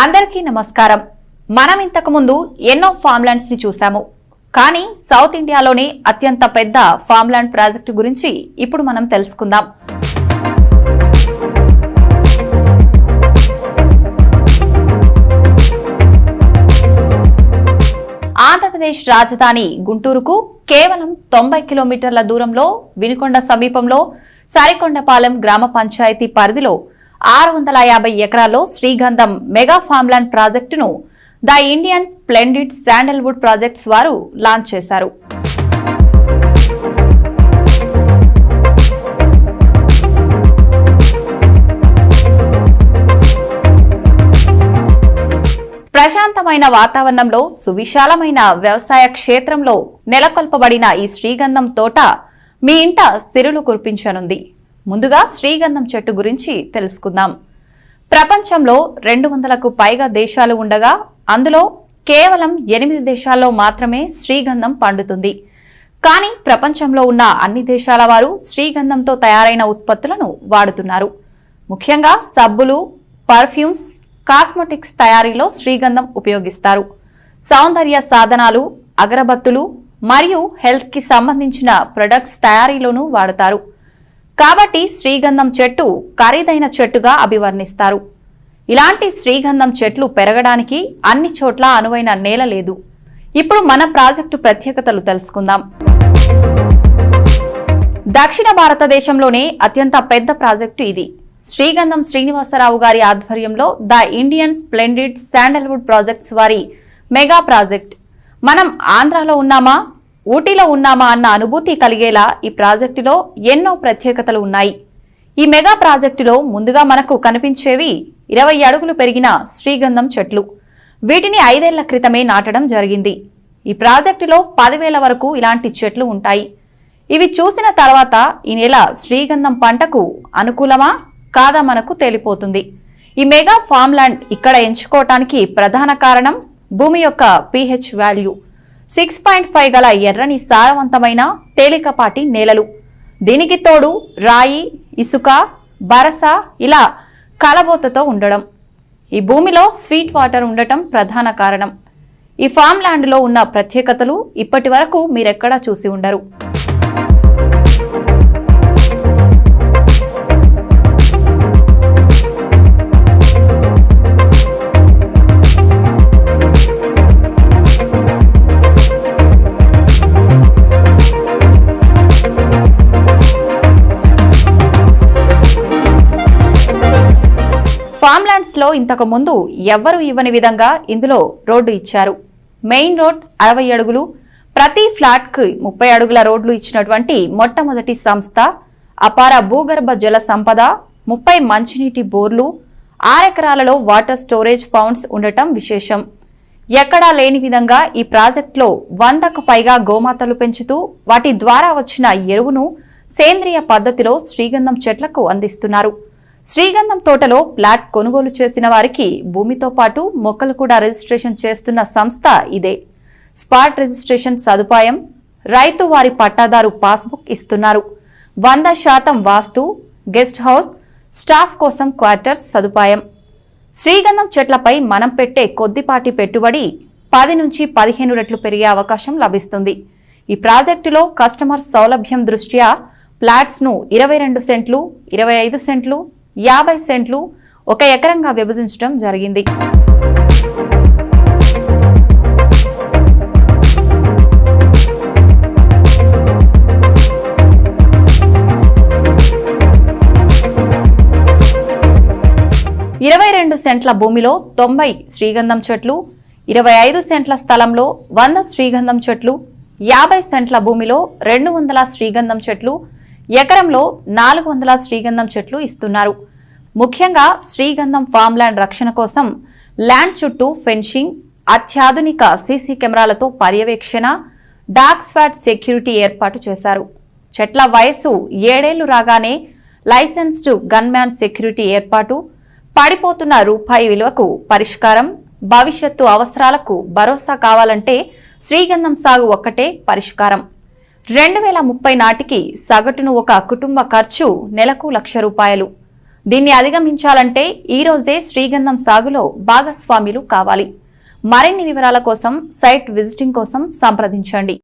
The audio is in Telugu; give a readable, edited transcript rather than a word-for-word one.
అందరికీ నమస్కారం. మనం ఇంతకు ముందు ఎన్నో ఫార్మ్లాండ్స్ ని చూసాము. కానీ సౌత్ ఇండియాలోనే అత్యంత పెద్ద ఫార్మ్లాండ్ ప్రాజెక్టు గురించి ఇప్పుడు మనం తెలుసుకుందాం. ఆంధ్రప్రదేశ్ రాజధాని గుంటూరుకు కేవలం 90 కిలోమీటర్ల దూరంలో వినుకొండ సమీపంలో సరికొండపాలెం గ్రామ పంచాయతీ పరిధిలో 650 ఎకరాల్లో శ్రీగంధం మెగా ఫార్మ్లాండ్ ప్రాజెక్టును the Indian splendid sandalwood projects వారు లాంచ్ చేశారు. ప్రశాంతమైన వాతావరణంలో సువిశాలమైన వ్యవసాయ క్షేత్రంలో నెలకొల్పబడిన ఈ శ్రీగంధం తోట మీ ఇంట సిరులు కురిపించనుంది. ముందుగా శ్రీగంధం చెట్టు గురించి తెలుసుకుందాం. ప్రపంచంలో 200కు పైగా దేశాలు ఉండగా అందులో కేవలం 8 దేశాల్లో మాత్రమే శ్రీగంధం పండుతుంది. కానీ ప్రపంచంలో ఉన్న అన్ని దేశాల వారు శ్రీగంధంతో తయారైన ఉత్పత్తులను వాడుతున్నారు. ముఖ్యంగా సబ్బులు, పర్ఫ్యూమ్స్, కాస్మెటిక్స్ తయారీలో శ్రీగంధం ఉపయోగిస్తారు. సౌందర్య సాధనాలు, అగరబత్తులు మరియు హెల్త్ కి సంబంధించిన ప్రొడక్ట్స్ తయారీలోనూ వాడతారు. కాబట్టి శ్రీగంధం చెట్టు ఖరీదైన చెట్టుగా అభివర్ణిస్తారు. ఇలాంటి శ్రీగంధం చెట్లు పెరగడానికి అన్ని చోట్ల అనువైన నేల లేదు. ఇప్పుడు మన ప్రాజెక్టు ప్రత్యేకతలు తెలుసుకుందాం. దక్షిణ భారతదేశంలోనే అత్యంత పెద్ద ప్రాజెక్టు ఇది. శ్రీగంధం శ్రీనివాసరావు గారి ఆధ్వర్యంలో the Indian splendid sandalwood projects వారి మెగా ప్రాజెక్ట్. మనం ఆంధ్రాలో ఉన్నామా, ఊటీలో ఉన్నామా అన్న అనుభూతి కలిగేలా ఈ ప్రాజెక్టులో ఎన్నో ప్రత్యేకతలు ఉన్నాయి. ఈ మెగా ప్రాజెక్టులో ముందుగా మనకు కనిపించేవి 20 అడుగులు పెరిగిన శ్రీగంధం చెట్లు. వీటిని 5 ఏళ్ల క్రితమే నాటడం జరిగింది. ఈ ప్రాజెక్టులో 10,000 వరకు ఇలాంటి చెట్లు ఉంటాయి. ఇవి చూసిన తర్వాత ఈ నెల శ్రీగంధం పంటకు అనుకూలమా కాదా మనకు తేలిపోతుంది. ఈ మెగా ఫార్మ్లాండ్ ఇక్కడ ఎంచుకోవటానికి ప్రధాన కారణం భూమి యొక్క pH వాల్యూ. 6.5 గల ఎర్రని సారవంతమైన తేలికపాటి నేలలు. దీనికి తోడు రాయి, ఇసుక, బరస ఇలా కలబోతతో ఉండడం. ఈ భూమిలో స్వీట్ వాటర్ ఉండటం ప్రధాన కారణం. ఈ ఫామ్ ల్యాండ్ లో ఉన్న ప్రత్యేకతలు ఇప్పటి వరకు మీరెక్కడా చూసి ఉండరు. ఫార్మ్లాండ్స్ లో ఇంతకు ముందు ఎవ్వరూ ఇవ్వని విధంగా ఇందులో రోడ్డు ఇచ్చారు. మెయిన్ రోడ్ 60 అడుగులు, ప్రతి ఫ్లాట్ కి 30 అడుగుల రోడ్లు ఇచ్చినటువంటి మొట్టమొదటి సంస్థ. అపార భూగర్భ జల సంపద, 30 మంచినీటి బోర్లు, 6 ఎకరాలలో వాటర్ స్టోరేజ్ పౌండ్స్ ఉండటం విశేషం. ఎక్కడా లేని విధంగా ఈ ప్రాజెక్టులో 100కు పైగా గోమాతలు పెంచుతూ వాటి ద్వారా వచ్చిన ఎరువును సేంద్రియ పద్ధతిలో శ్రీగంధం చెట్లకు అందిస్తున్నారు. శ్రీగంధం తోటలో ప్లాట్ కొనుగోలు చేసిన వారికి భూమితో పాటు మొక్కలు కూడా రిజిస్ట్రేషన్ చేస్తున్న సంస్థ ఇదే. స్పాట్ రిజిస్ట్రేషన్ సదుపాయం, రైతు వారి పట్టాదారు పాస్బుక్ ఇస్తున్నారు. 100% వాస్తు, గెస్ట్ హౌస్, స్టాఫ్ కోసం క్వార్టర్స్ సదుపాయం. శ్రీగంధం చెట్లపై మనం పెట్టే కొద్దిపాటి పెట్టుబడి 10 నుంచి 15 రెట్లు పెరిగే అవకాశం లభిస్తుంది. ఈ ప్రాజెక్టులో కస్టమర్ సౌలభ్యం దృష్ట్యా ప్లాట్స్ ను 22 సెంట్లు, 25 సెంట్లు, 50 సెంట్లు, 1 ఎకరంగా విభజించడం జరిగింది. సెంట్ల భూమిలో 90 శ్రీగంధం చెట్లు, 25 సెంట్ల స్థలంలో 100 శ్రీగంధం చెట్లు, 50 సెంట్ల భూమిలో 200 శ్రీగంధం చెట్లు, ఎకరంలో 400 శ్రీగంధం చెట్లు ఇస్తున్నారు. ముఖ్యంగా శ్రీగంధం ఫార్మ్లాండ్ రక్షణ కోసం ల్యాండ్ చుట్టూ ఫెన్సింగ్, అత్యాధునిక సీసీ కెమెరాలతో పర్యవేక్షణ, డాగ్ స్వాట్ సెక్యూరిటీ ఏర్పాటు చేశారు. చెట్ల వయస్సు 7 ఏళ్లు రాగానే లైసెన్స్డ్ గన్మ్యాన్ సెక్యూరిటీ ఏర్పాటు, పడిపోతున్న రూపాయి విలువకు పరిష్కారం, భవిష్యత్తు అవసరాలకు భరోసా కావాలంటే శ్రీగంధం సాగు ఒక్కటే పరిష్కారం. 2030 నాటికి సగటును ఒక కుటుంబ ఖర్చు నెలకు 1,00,000 రూపాయలు. దీన్ని అధిగమించాలంటే ఈ రోజే శ్రీగంధం సాగులో భాగస్వాములు కావాలి. మరిన్ని వివరాల కోసం సైట్ విజిటింగ్ కోసం సంప్రదించండి.